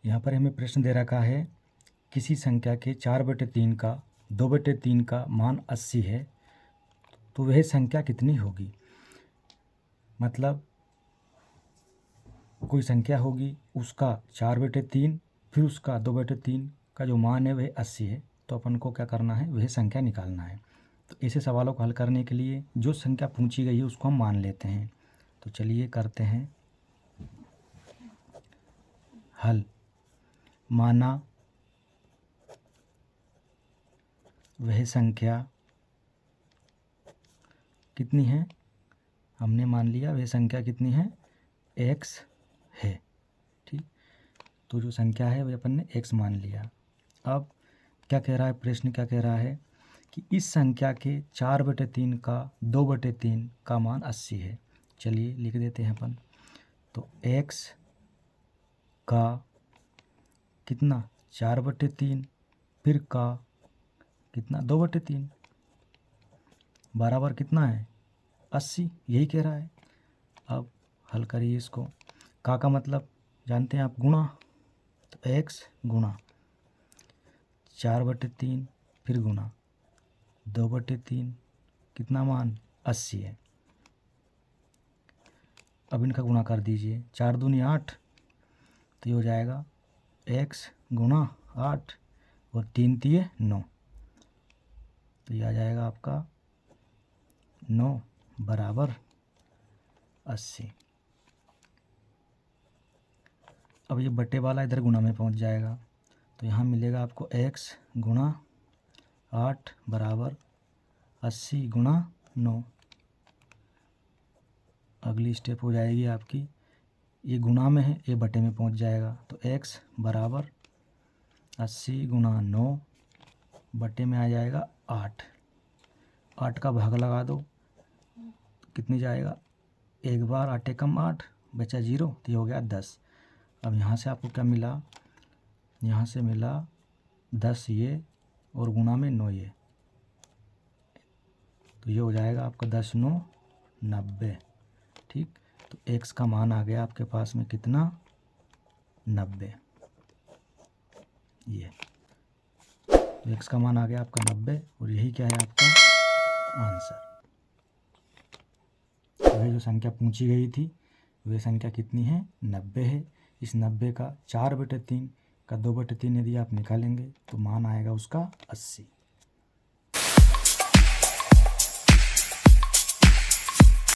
यहाँ पर हमें प्रश्न दे रखा है किसी संख्या के 4/3 का 2/3 का मान 80 है तो वह संख्या कितनी होगी। मतलब कोई संख्या होगी, उसका 4/3 फिर उसका 2/3 का जो मान है वह 80 है, तो अपन को क्या करना है, वह संख्या निकालना है। तो ऐसे सवालों को हल करने के लिए जो संख्या पूछी गई है उसको हम मान लेते हैं। तो चलिए करते हैं हल। माना वह संख्या कितनी है, हमने मान लिया वह संख्या कितनी है, x है। ठीक, तो जो संख्या है वह अपन ने x मान लिया। अब क्या कह रहा है, प्रश्न क्या कह रहा है कि इस संख्या के 4/3 का 2/3 का मान 80 है। चलिए लिख देते हैं अपन। तो x का कितना 4/3 फिर का कितना 2/3 बराबर कितना है 80, यही कह रहा है। अब हल करिए इसको। का मतलब जानते हैं आप, गुणा। तो x गुणा 4/3 फिर गुणा 2/3 कितना मान 80 है। अब इनका गुणा कर दीजिए, 4 दूनी 8, तो ये हो जाएगा x गुणा 8 और 3 तिये 9, तो ये आ जाएगा आपका 9 बराबर 80। अब ये बटे वाला इधर गुणा में पहुंच जाएगा, तो यहाँ मिलेगा आपको x गुणा 8 बराबर 80 गुणा 9। अगली स्टेप हो जाएगी आपकी, ये गुणा में है, ये बटे में पहुंच जाएगा। तो x बराबर 80 गुणा 9 बटे में आ जाएगा 8। 8 का भाग लगा दो, कितनी जाएगा, एक बार 8 कम 8 बचा 0, तो ये हो गया 10। अब यहाँ से आपको क्या मिला, यहाँ से मिला 10 ये और गुणा में 9 ये, तो ये हो जाएगा आपका 10 9 90। ठीक, तो x का मान आ गया आपके पास में कितना 90। ये तो x का मान आ गया आपका 90 और यही क्या है आपका आंसर। वह जो संख्या पूछी गई थी वह संख्या कितनी है 90 है। इस 90 का 4/3 का 2/3 यदि आप निकालेंगे तो मान आएगा उसका 80।